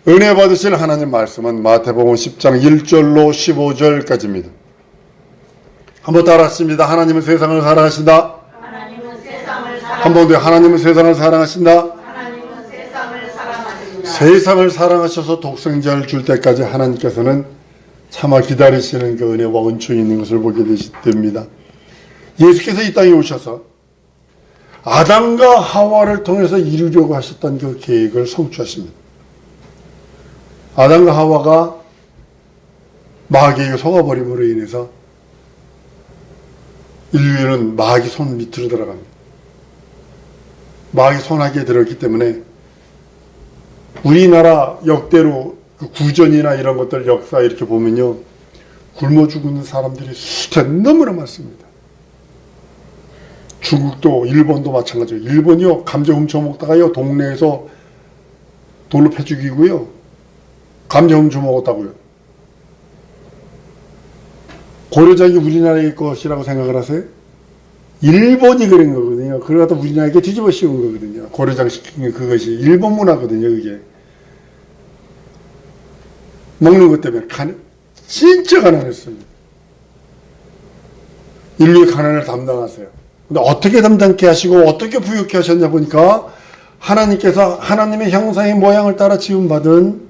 은혜 받으실 하나님 말씀은 마태복음 10장 1절로 15절까지입니다. 한번 따라하십니다. 하나님은 세상을 사랑하신다. 하나님은 세상을 사랑. 한 번 더. 하나님은 세상을 사랑하신다. 하나님은 세상을 사랑하신다. 세상을 사랑하셔서 독생자를 줄 때까지 하나님께서는 참아 기다리시는 그 은혜와 은총이 있는 것을 보게 됩니다. 예수께서 이 땅에 오셔서 아담과 하와를 통해서 이루려고 하셨던 그 계획을 성취하십니다. 아담과 하와가 마귀에게 속아버림으로 인해서 인류는 마귀 손 밑으로 들어갑니다. 마귀 손아귀에 들었기 때문에 우리나라 역대로 그 구전이나 이런 것들 역사 이렇게 보면요, 굶어 죽는 사람들이 수천 너무나 많습니다. 중국도 일본도 마찬가지예요. 일본이요, 감자 훔쳐 먹다가요 동네에서 돌로 패 죽이고요, 감자 훔쳐 먹었다고요. 고려장이 우리나라의 것이라고 생각을 하세요? 일본이 그런 거거든요. 그러다 우리나라에게 뒤집어 씌운 거거든요. 고려장 시킨 게 그것이 일본 문화거든요. 그게 먹는 것 때문에 진짜 가난했습니다. 인류의 가난을 담당하세요. 근데 어떻게 담당케 하시고 어떻게 부유케 하셨냐 보니까 하나님께서 하나님의 형상의 모양을 따라 지음받은,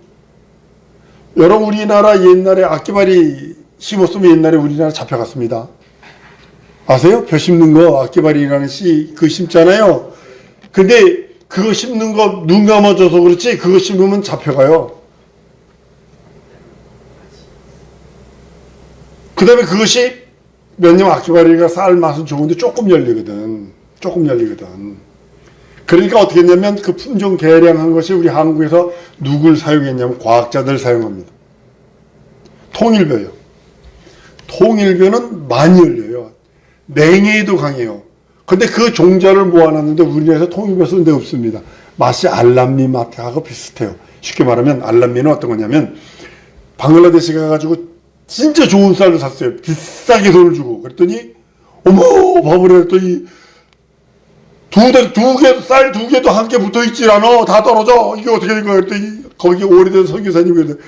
여러분 우리나라 옛날에 악기발이 심었으면 옛날에 우리나라 잡혀갔습니다. 아세요? 벼 심는 거 악기발이라는 씨 그거 심잖아요. 근데 그거 심는 거 눈 감아줘서 그렇지 그거 심으면 잡혀가요. 그 다음에 그것이 몇 년 악기발이가 쌀 맛은 좋은데 조금 열리거든. 조금 열리거든. 그러니까 어떻게 했냐면 그 품종 개량한 것이 우리 한국에서 누굴 사용했냐면 과학자들 사용합니다. 통일벼요. 통일벼는 많이 열려요. 냉해에도 강해요. 근데 그 종자를 모아놨는데 우리나라에서 통일벼 쓰는 데 없습니다. 맛이 알람미 맛하고 비슷해요. 쉽게 말하면 알람미는 어떤 거냐면 방글라데시 가가지고 진짜 좋은 쌀을 샀어요. 비싸게 돈을 주고. 그랬더니 어머 바보래 했더니 쌀 두 개도 한 개 붙어있질 않아. 다 떨어져. 이게 어떻게 된 거야? 그랬더니 거기 오래된 선교사님이 그랬더니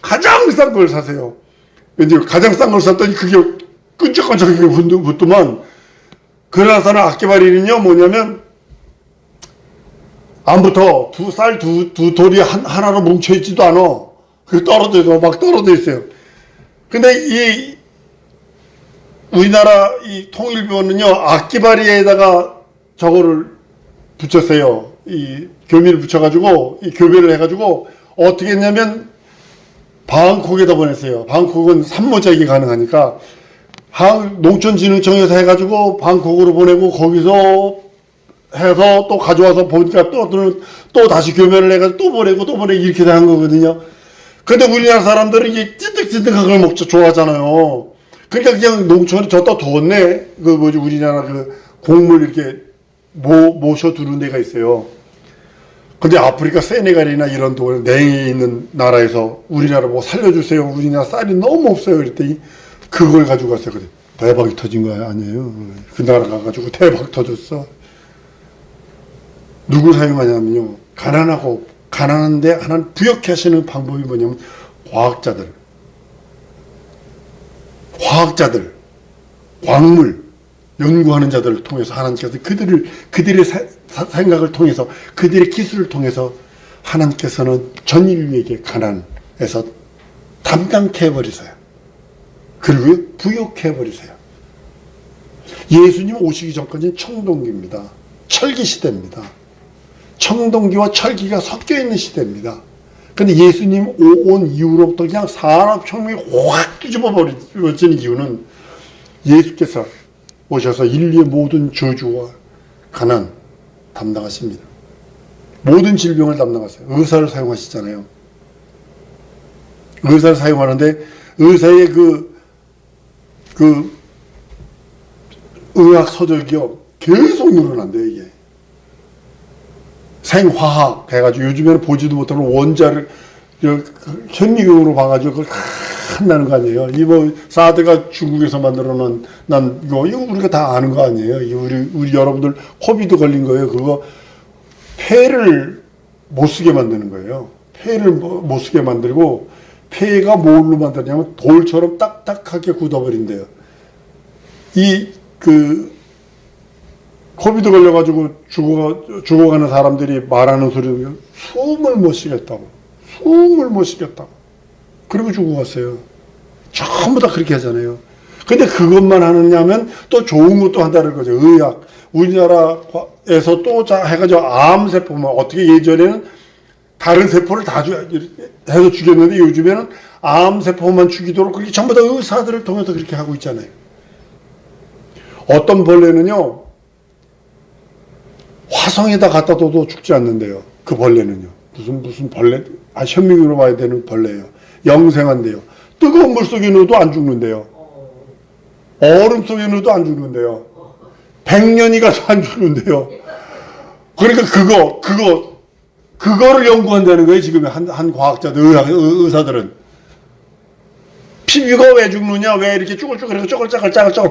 가장 싼 걸 사세요. 왠지 가장 싼 걸 샀더니 그게 끈적끈적하게 붙더만. 그러나서는 악기발이는요 뭐냐면 안 붙어. 쌀 두 돌이 하나로 뭉쳐있지도 않아. 그게 떨어져, 막 떨어져 있어요. 근데 이 우리나라 이 통일벼는요 악기발이에다가 저거를 붙였어요. 이 교미를 붙여가지고 이 교배를 해가지고 어떻게 했냐면 방콕에다 보냈어요. 방콕은 산모작이 가능하니까 농촌진흥청에서 해가지고 방콕으로 보내고 거기서 해서 또 가져와서 보니까 또 다시 교배를 해가지고 또 보내고 이렇게 한 거거든요. 근데 우리나라 사람들은 이게 찐득찐득한 걸 먹죠. 좋아하잖아요. 그러니까 그냥 농촌에 줬다 두었네. 우리나라 그 곡물 이렇게 모셔두는 데가 있어요. 근데 아프리카 세네갈이나 이런 동네 냉해 있는 나라에서 우리나라 뭐 살려주세요. 우리나라 쌀이 너무 없어요. 그랬더니 그걸 가지고 갔어요. 그래. 대박이 터진 거야. 아니에요. 그 나라 가가지고 대박 터졌어. 누구 사용하냐면요. 가난한데 하나는 부욕해 하시는 방법이 뭐냐면 과학자들, 광물 연구하는 자들을 통해서 하나님께서 그들의 생각을 통해서 그들의 기술을 통해서 하나님께서는 전 인류에게 가난에서 담당케 해버리세요. 그리고 부욕해 해버리세요. 예수님 오시기 전까지는 청동기입니다. 철기 시대입니다. 청동기와 철기가 섞여 있는 시대입니다. 근데 예수님 온 이후로부터 그냥 산업혁명이 확 뒤집어 버려지는 이유는 예수께서 오셔서 인류의 모든 저주와 가난 담당하십니다. 모든 질병을 담당하세요. 의사를 사용하시잖아요. 의사를 사용하는데 의사의 그 의학 서적이요 계속 늘어난대요. 이게 생화학 해가지고 요즘에는 보지도 못하는 원자를 현미경으로 봐가지고 그걸 한다는 거 아니에요. 이 뭐 사드가 중국에서 만들어놓은 이거 우리가 다 아는 거 아니에요. 이거 우리 여러분들 코비드 걸린 거예요. 그거 폐를 못 쓰게 만드는 거예요. 폐를 못 쓰게 만들고 폐가 뭘로 만드냐면 돌처럼 딱딱하게 굳어버린대요. 코비드 걸려가지고 죽어가는 사람들이 말하는 소리는 숨을 못 쉬겠다고. 그리고 죽어갔어요. 전부 다 그렇게 하잖아요. 근데 그것만 하느냐면 또 좋은 것도 한다는 거죠. 의학. 우리나라에서 또 해가지고 암세포만 어떻게 예전에는 다른 세포를 다 해서 죽였는데 요즘에는 암세포만 죽이도록 그렇게 전부 다 의사들을 통해서 그렇게 하고 있잖아요. 어떤 벌레는요, 화성에다 갖다 둬도 죽지 않는데요. 그 벌레는요. 무슨 벌레? 현미경으로 봐야 되는 벌레예요. 영생한데요. 뜨거운 물 속에 넣어도 안 죽는데요. 얼음 속에 넣어도 안 죽는데요. 100년이 가도 안 죽는데요. 그러니까 그거를 연구한다는 거예요. 지금 한 과학자들, 의사들은. 피부가 왜 죽느냐? 왜 이렇게 쪼글쪼글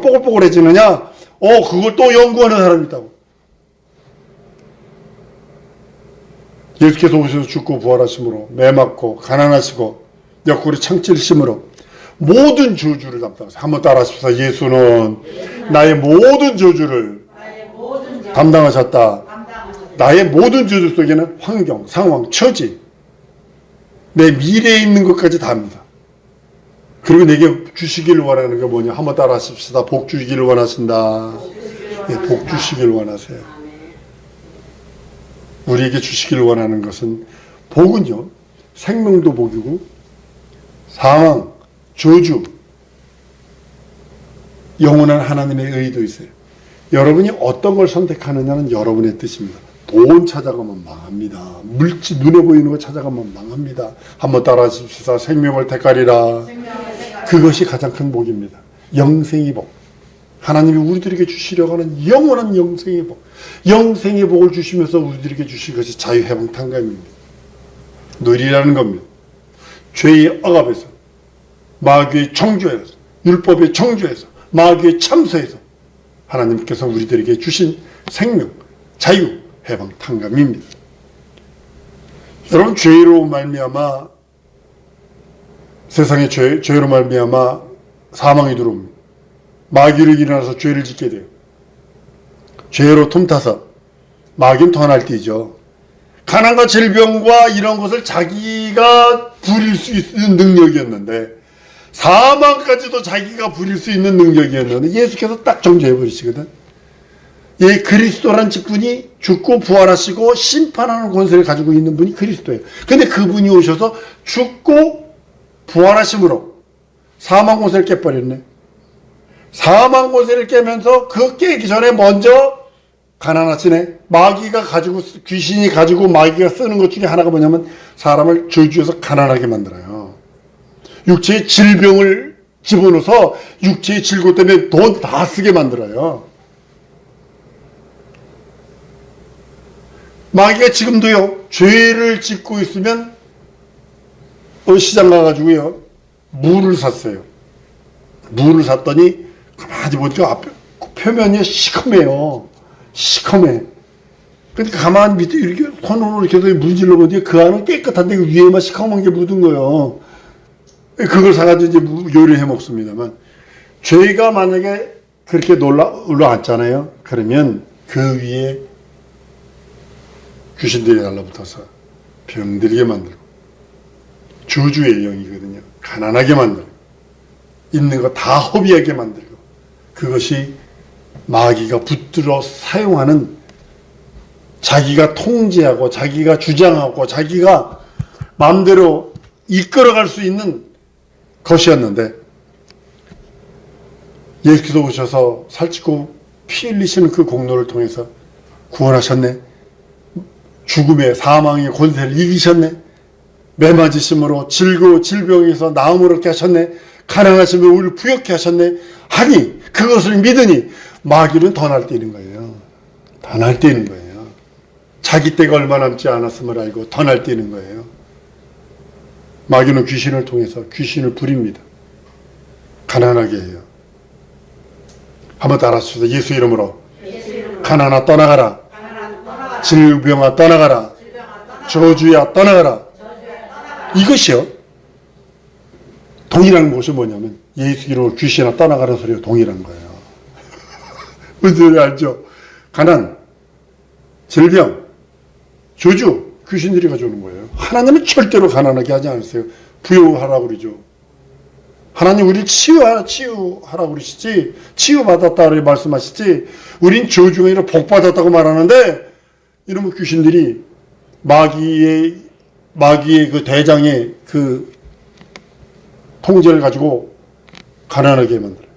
뽀글뽀글해지느냐? 그걸 또 연구하는 사람이 있다고. 예수께서 오셔서 죽고 부활하심으로 매맞고 가난하시고 옆구리 창찔심으로 모든 저주를 담당하세요. 한번 따라하십시오. 예수는 나의 모든 저주를 담당하셨다. 나의 모든 저주 속에는 환경, 상황, 처지, 내 미래에 있는 것까지 다 합니다. 그리고 내게 주시기를 원하는 게 뭐냐? 한번 따라하십시다. 복 주시기를 원하신다. 네, 복 주시기를 원하세요. 우리에게 주시기를 원하는 것은 복은요, 생명도 복이고 사망, 저주, 영원한 하나님의 의도 있어요. 여러분이 어떤 걸 선택하느냐는 여러분의 뜻입니다. 돈 찾아가면 망합니다. 물질, 눈에 보이는 거 찾아가면 망합니다. 한번 따라하십시다. 생명을 택하리라. 그것이 가장 큰 복입니다. 영생의 복. 하나님이 우리들에게 주시려고 하는 영원한 영생의 복. 영생의 복을 주시면서 우리들에게 주신 것이 자유해방탕감입니다. 누리라는 겁니다. 죄의 억압에서, 마귀의 청조에서, 율법의 청조에서, 마귀의 참소에서 하나님께서 우리들에게 주신 생명, 자유, 해방탕감입니다. 여러분, 죄로 말미암아 세상의 죄로 말미암아 사망이 들어옵니다. 마귀를 일어나서 죄를 짓게 돼요. 죄로 틈타서 마귀는 더 날뛰죠. 가난과 질병과 이런 것을 자기가 부릴 수 있는 능력이었는데, 사망까지도 자기가 부릴 수 있는 능력이었는데 예수께서 딱 정죄해 버리시거든. 이 그리스도란 직분이 죽고 부활하시고 심판하는 권세를 가지고 있는 분이 그리스도예요. 근데 그분이 오셔서 죽고 부활하심으로 사망 권세를 깨버렸네. 사망 권세를 깨면서 그 깨기 전에 먼저 가난하시네. 마귀가 가지고, 귀신이 가지고 마귀가 쓰는 것 중에 하나가 뭐냐면 사람을 저주해서 가난하게 만들어요. 육체의 질병을 집어넣어서 육체의 질고 때문에 돈 다 쓰게 만들어요. 마귀가 지금도요, 죄를 짓고 있으면 시장 가가지고요, 물을 샀어요. 물을 샀더니 가만히 보니까 앞에 표면이 시커매요. 시커매. 그러니까 가만히 밑에 이렇게 손으로 이렇게 해서 문질러 보니까 그 안은 깨끗한데 그 위에만 시커먼 게 묻은 거예요. 그걸 사가지고 이제 요리해 먹습니다만, 죄가 만약에 그렇게 올라왔잖아요. 그러면 그 위에 귀신들이 달라붙어서 병들게 만들고, 저주의 영이거든요. 가난하게 만들고, 있는 거 다 허비하게 만들고, 그것이 마귀가 붙들어 사용하는, 자기가 통제하고 자기가 주장하고 자기가 마음대로 이끌어갈 수 있는 것이었는데, 예수께서 오셔서 살찌고 피 흘리시는 그 공로를 통해서 구원하셨네. 죽음의 사망의 권세를 이기셨네. 매맞으심으로 질병에서 나음을 얻게 하셨네. 가난하심을 우리를 부욕케 하셨네. 하니 그것을 믿으니 마귀는 더 날뛰는 거예요. 더 날뛰는 거예요. 자기 때가 얼마 남지 않았음을 알고 더 날뛰는 거예요. 마귀는 귀신을 통해서 귀신을 부립니다. 가난하게 해요. 한번 따라하시죠. 예수 이름으로. 가난아 떠나가라. 질병아 떠나가라. 저주야 떠나가라. 이것이요. 동일한 것이 뭐냐면 예수 이름으로 귀신아 떠나가는 소리가 동일한 거예요. 무슨 소리 알죠? 가난, 질병, 저주, 귀신들이 가져오는 거예요. 하나님은 절대로 가난하게 하지 않으세요. 부여하라고 그러죠. 하나님 우리를 치유하라고 그러시지, 치유받았다고 말씀하시지, 우린 저주가 아니라 복받았다고 말하는데, 이러면 귀신들이 마귀의 그 대장의 그 통제를 가지고 가난하게 만들어요.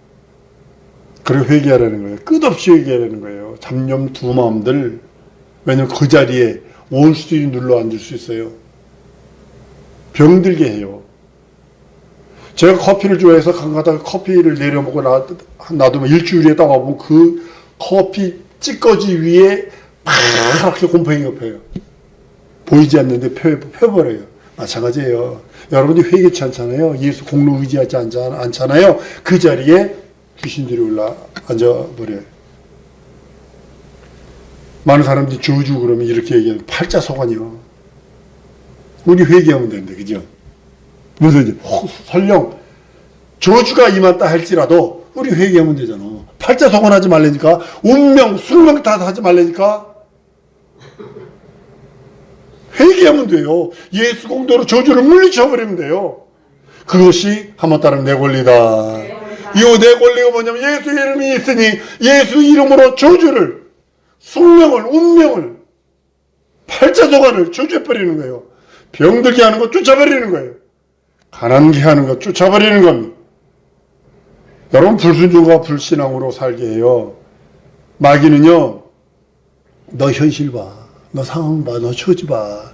그리고 회개하라는 거예요. 끝없이 회개하라는 거예요. 잡념 두 마음들. 왜냐면 그 자리에 원수들이 눌러 앉을 수 있어요. 병들게 해요. 제가 커피를 좋아해서 가다가 커피를 내려먹고 놔두면 일주일에 딱 와보면 그 커피 찌꺼기 위에 파랗게 곰팡이가 펴요. 보이지 않는데 펴버려요. 마찬가지예요. 여러분이 회개치 않잖아요. 예수 공로 의지하지 않잖아요. 그 자리에 귀신들이 앉아버려요. 많은 사람들이 저주 그러면 이렇게 얘기해요. 팔자소관이요. 우리 회개하면 되는데, 그죠? 무슨 설령 저주가 임한다 할지라도 우리 회개하면 되잖아. 팔자소관 하지 말라니까. 운명, 숙명 다 하지 말라니까. 회개하면 돼요. 예수 공도로 저주를 물리쳐버리면 돼요. 그것이 한번 따르면 내 권리다. 이 내 권리가 뭐냐면 예수 이름이 있으니 예수 이름으로 저주를, 숙명을, 운명을, 팔자소관을 저주해버리는 거예요. 병들게 하는 거 쫓아버리는 거예요. 가난게 하는 거 쫓아버리는 겁니다. 여러분 불순종과 불신앙으로 살게 해요. 마귀는요, 너 현실 봐, 너 상황 봐, 너 처지 봐.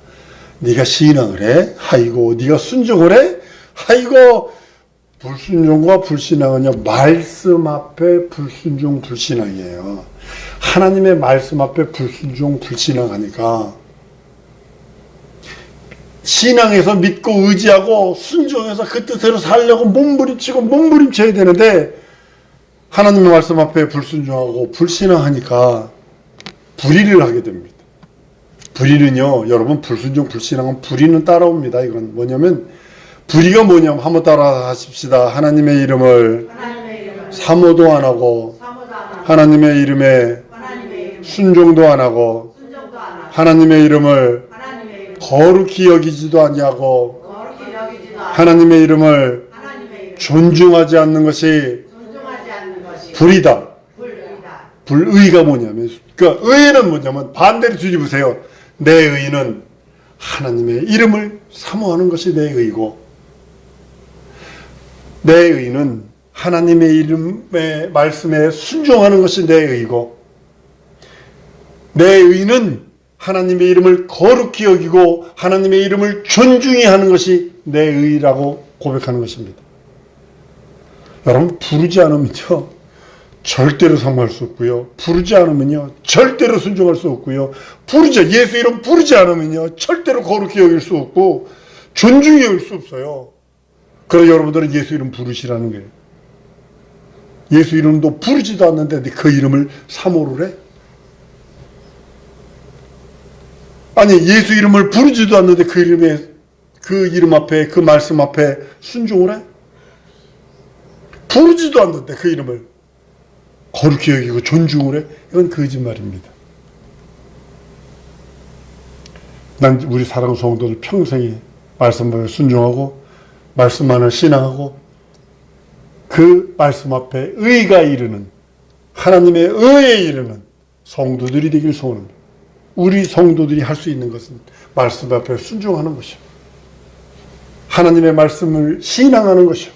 네가 신앙을 해? 아이고, 네가 순종을 해? 아이고. 불순종과 불신앙은요, 말씀 앞에 불순종 불신앙이에요. 하나님의 말씀 앞에 불순종 불신앙하니까 신앙에서 믿고 의지하고 순종해서 그 뜻대로 살려고 몸부림쳐야 되는데, 하나님의 말씀 앞에 불순종하고 불신앙하니까 불의를 하게 됩니다. 불의는요, 여러분 불순종 불신앙은 불의는 따라옵니다. 이건 뭐냐면, 불의가 뭐냐면 한번 따라 하십시다. 하나님의 이름을 사모도 안 하고, 하나님의 이름에 순종도 안 하고, 하나님의 이름을 거룩히 여기지도 아니하고, 하나님의 이름을 존중하지 않는 것이 불의다. 불의가 뭐냐면, 그러니까 의는 뭐냐면 반대로 뒤집으세요. 내 의는 하나님의 이름을 사모하는 것이 내 의고, 내 의는 하나님의 이름의 말씀에 순종하는 것이 내 의고, 내 의는 하나님의 이름을 거룩히 여기고 하나님의 이름을 존중히 하는 것이 내 의라고 고백하는 것입니다. 여러분, 부르지 않으면요 절대로 사모할 수 없고요, 부르지 않으면요 절대로 순종할 수 없고요, 예수 이름 부르지 않으면요 절대로 거룩히 여길 수 없고 존중히 여길 수 없어요. 그래서 여러분들은 예수 이름 부르시라는 거예요. 예수 이름도 부르지도 않는데 그 이름을 사모를 해? 아니, 예수 이름을 부르지도 않는데 그 이름 앞에, 그 말씀 앞에 순종을 해? 부르지도 않는데 그 이름을 거룩히 여기고 존중을 해? 이건 거짓말입니다. 난 우리 사랑하는 성도들 평생에 말씀 앞에 순종하고 말씀만을 신앙하고 그 말씀 앞에 의가 이르는, 하나님의 의에 이르는 성도들이 되길 소원합니다. 우리 성도들이 할 수 있는 것은 말씀 앞에 순종하는 것이요, 하나님의 말씀을 신앙하는 것이요,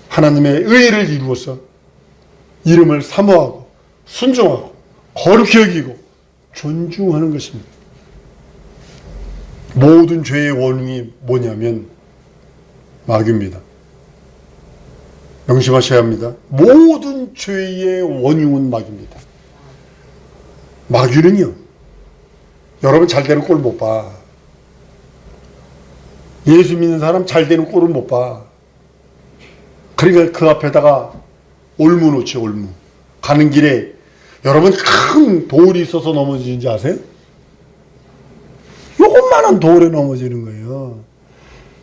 하나님의 의를 이루어서 이름을 사모하고 순종하고 거룩히 여기고 존중하는 것입니다. 모든 죄의 원흉이 뭐냐면 마귀입니다. 명심하셔야 합니다. 모든 죄의 원흉은 마귀입니다. 마귀는요, 여러분 잘 되는 꼴 못 봐. 예수 믿는 사람 잘 되는 꼴을 못 봐. 그러니까 그 앞에다가 올무 놓지, 올무. 가는 길에 여러분 큰 돌이 있어서 넘어지는지 아세요? 요것만 조그마한 돌에 넘어지는 거예요.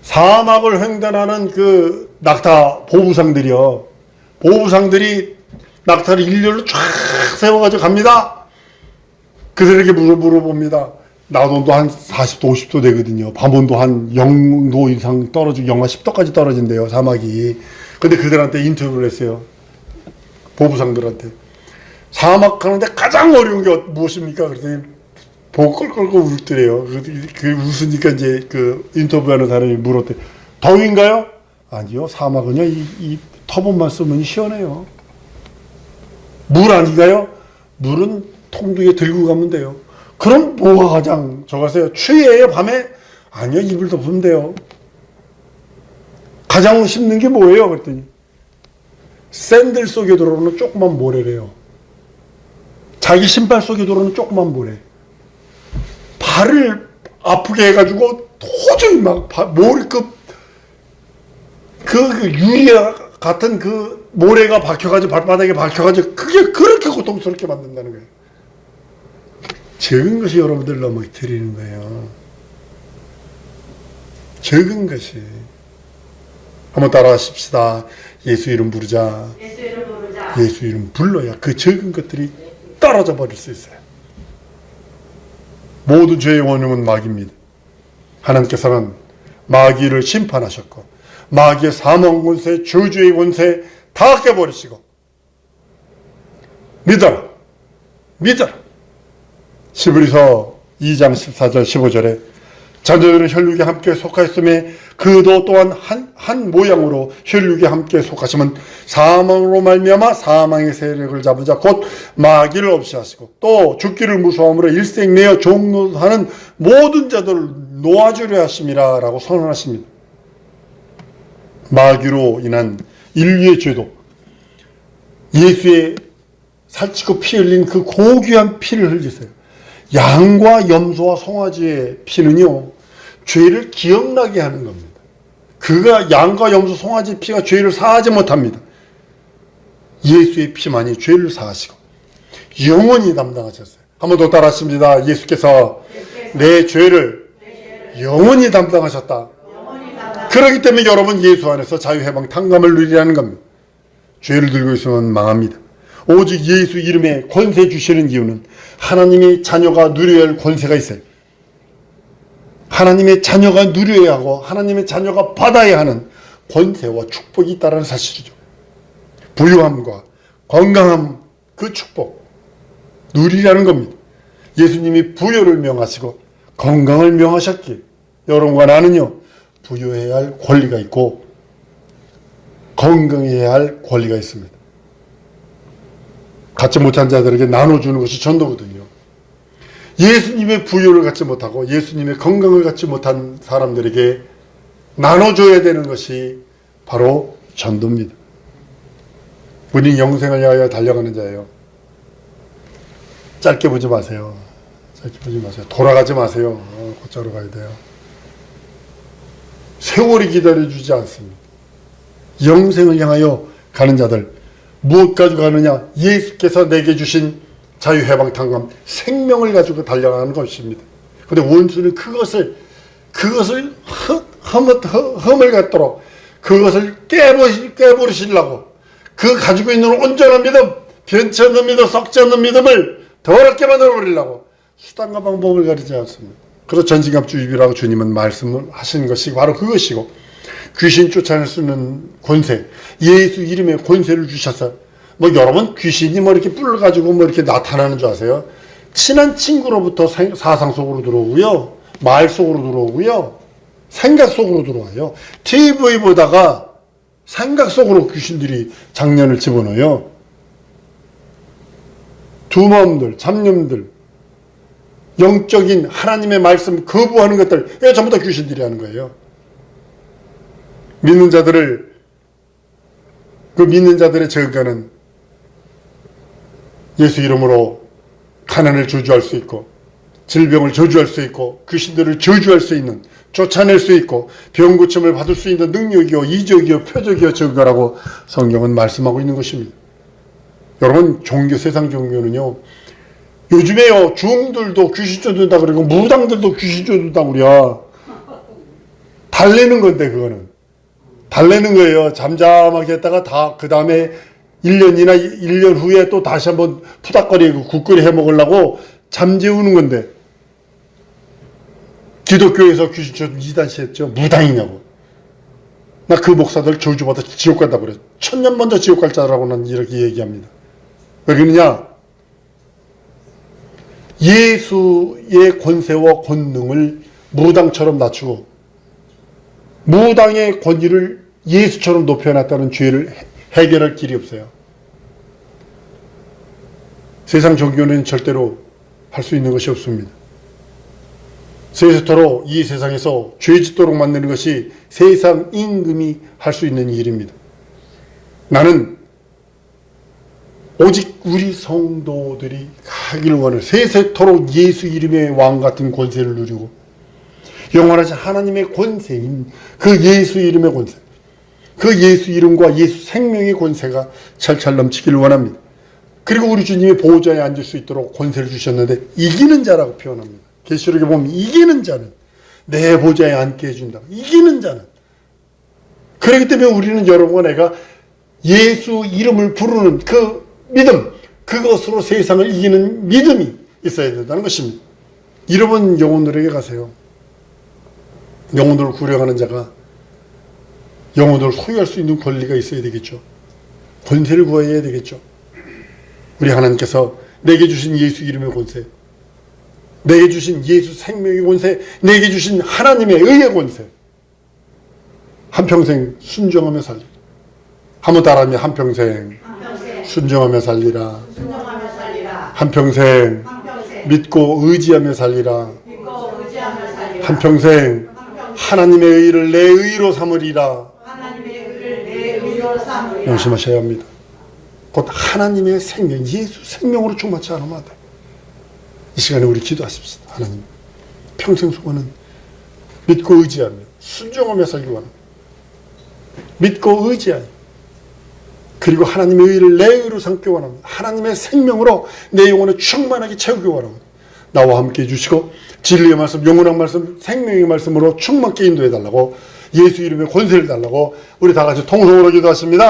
사막을 횡단하는 그 낙타 보부상들이요. 보부상들이 낙타를 일렬로 쫙 세워가지고 갑니다. 그들에게 물어봅니다. 나도도 한 40도, 50도 되거든요. 밤온도 한 0도 이상 떨어지고 영하 10도까지 떨어진대요, 사막이. 근데 그들한테 인터뷰를 했어요. 보부상들한테. 사막 가는데 가장 어려운 게 무엇입니까? 그랬더니 보고 껄껄껄 울더래요. 그 웃으니까 이제 그 인터뷰하는 사람이 물었대. 더위인가요? 아니요. 사막은요, 이 터본만 쓰면 시원해요. 물 아닌가요? 물은 통두에 들고 가면 돼요. 그럼 뭐가 가장 저가세요? 추위에요, 밤에? 아니요, 이불 덮으면 돼요. 가장 힘든 게 뭐예요? 그랬더니 샌들 속에 들어오는 조그만 모래래요. 자기 신발 속에 들어오는 조그만 모래. 발을 아프게 해가지고 도저히 막 모래급 그 유리 같은 그 모래가 박혀가지고 발바닥에 박혀가지고 그게 그렇게 고통스럽게 만든다는 거예요. 적은 것이 여러분들 넘어뜨리는 거예요. 적은 것이. 한번 따라하십시다. 예수 이름 부르자. 예수 이름 부르자. 예수 이름 불러야 그 적은 것들이 떨어져 버릴 수 있어요. 모든 죄의 원흉은 마귀입니다. 하나님께서는 마귀를 심판하셨고 마귀의 사망 권세, 저주의 권세 다 깨버리시고 믿어라. 믿어라. 히브리서 2장 14절 15절에 자녀들은 혈육에 함께 속하였음에 그도 또한 한 모양으로 혈육에 함께 속하시면 사망으로 말미암아 사망의 세력을 잡으자 곧 마귀를 없이 하시고 또 죽기를 무서움으로 일생 내어 종노하는 모든 자들을 놓아주려 하심이라 라고 선언하십니다. 마귀로 인한 인류의 죄도 예수의 살찌고 피 흘린 그 고귀한 피를 흘리세요. 양과 염소와 송아지의 피는요, 죄를 기억나게 하는 겁니다. 그가 양과 염소, 송아지 피가 죄를 사하지 못합니다. 예수의 피만이 죄를 사하시고 영원히 담당하셨어요. 한 번 더 따라하십니다. 예수께서 내 죄를 영원히 담당하셨다. 그렇기 때문에 여러분 예수 안에서 자유해방 탕감을 누리라는 겁니다. 죄를 들고 있으면 망합니다. 오직 예수 이름에 권세 주시는 이유는 하나님의 자녀가 누려야 할 권세가 있어요. 하나님의 자녀가 누려야 하고 하나님의 자녀가 받아야 하는 권세와 축복이 있다는 사실이죠. 부유함과 건강함, 그 축복 누리라는 겁니다. 예수님이 부유를 명하시고 건강을 명하셨기에 여러분과 나는요, 부유해야 할 권리가 있고 건강해야 할 권리가 있습니다. 갖지 못한 자들에게 나눠주는 것이 전도거든요. 예수님의 부유를 갖지 못하고 예수님의 건강을 갖지 못한 사람들에게 나눠줘야 되는 것이 바로 전도입니다. 우리는 영생을 위하여 달려가는 자예요. 짧게 보지 마세요. 짧게 보지 마세요. 돌아가지 마세요. 곧자로 가야 돼요. 세월이 기다려주지 않습니다. 영생을 향하여 가는 자들, 무엇 가지고 가느냐? 예수께서 내게 주신 자유해방탕감, 생명을 가지고 달려가는 것입니다. 그런데 원수는 그것을 흠을 갖도록 그것을 깨부르시려고 그 가지고 있는 온전한 믿음, 변치 않는 믿음, 썩지 않는 믿음을 더럽게 만들어버리려고 수단과 방법을 가리지 않습니다. 그래서 전신갑주의라고 주님은 말씀을 하신 것이 바로 그것이고, 귀신 쫓아낼 수 있는 권세, 예수 이름의 권세를 주셔서 뭐 여러분 귀신이 뭐 이렇게 뿔을 가지고 뭐 이렇게 나타나는 줄 아세요? 친한 친구로부터 사상 속으로 들어오고요, 말 속으로 들어오고요, 생각 속으로 들어와요. TV 보다가 생각 속으로 귀신들이 장년을 집어넣어요. 두마음들, 잡념들, 영적인 하나님의 말씀 거부하는 것들, 이거 전부 다 귀신들이 하는 거예요. 믿는 자들을, 그 믿는 자들의 저가는 예수 이름으로 가난을 저주할 수 있고, 질병을 저주할 수 있고, 귀신들을 저주할 수 있는, 쫓아낼 수 있고, 병 고침을 받을 수 있는 능력이요, 이적이요, 표적이요, 저가라고 성경은 말씀하고 있는 것입니다. 여러분, 종교, 세상 종교는요, 요즘에요, 중들도 귀신 쫓는다 그러고, 무당들도 귀신 쫓는다 그래요. 달래는 건데, 그거는. 달래는 거예요. 잠잠하게 했다가 그 다음에 1년이나 1년 후에 또 다시 한번 푸닥거리고 국거리 해 먹으려고 잠재우는 건데, 기독교에서 귀신 쫓는 이단시 했죠. 무당이냐고. 나 그 목사들 저주받아 지옥 간다 그래. 1000년 먼저 지옥 갈 자라고 난 이렇게 얘기합니다. 왜 그러냐? 예수의 권세와 권능을 무당처럼 낮추고 무당의 권위를 예수처럼 높여놨다는 죄를 해결할 길이 없어요. 세상 종교는 절대로 할 수 있는 것이 없습니다. 세세토록 이 세상에서 죄 짓도록 만드는 것이 세상 임금이 할 수 있는 일입니다. 나는 오직 우리 성도들이 가기를 원해. 세세토록 예수 이름의 왕 같은 권세를 누리고 영원하신 하나님의 권세인 그 예수 이름의 권세, 그 예수 이름과 예수 생명의 권세가 찰찰 넘치기를 원합니다. 그리고 우리 주님이 보호자에 앉을 수 있도록 권세를 주셨는데 이기는 자라고 표현합니다. 계시록에 보면 이기는 자는 내 보좌에 앉게 해준다. 이기는 자는. 그렇기 때문에 우리는 여러분과 내가 예수 이름을 부르는 그 믿음, 그것으로 세상을 이기는 믿음이 있어야 된다는 것입니다. 잃어본 영혼들에게 가세요. 영혼들을 구령하는 자가 영혼들을 소유할 수 있는 권리가 있어야 되겠죠. 권세를 구해야 되겠죠. 우리 하나님께서 내게 주신 예수 이름의 권세, 내게 주신 예수 생명의 권세, 내게 주신 하나님의 의의 권세, 한평생 순종하며 살리라. 한번 따라하면 한평생 순종하며 살리라. 한평생 믿고 의지하며 살리라. 한평생 하나님의 의를 내 의로 삼으리라. 명심하셔야 합니다. 곧 하나님의 생명, 예수 생명으로 충만치 않으면 안 돼. 이 시간에 우리 기도하십시다. 하나님, 평생 소원은 믿고 의지하며 순종하며 살기 원합니다. 믿고 의지하며 그리고 하나님의 의를 내 의로 삼기 원합니다. 하나님의 생명으로 내 영혼을 충만하게 채우기 원합니다. 나와 함께 해주시고 진리의 말씀, 영원한 말씀, 생명의 말씀으로 충만케 인도해달라고 예수 이름의 권세를 달라고 우리 다 같이 통성으로 기도하십니다.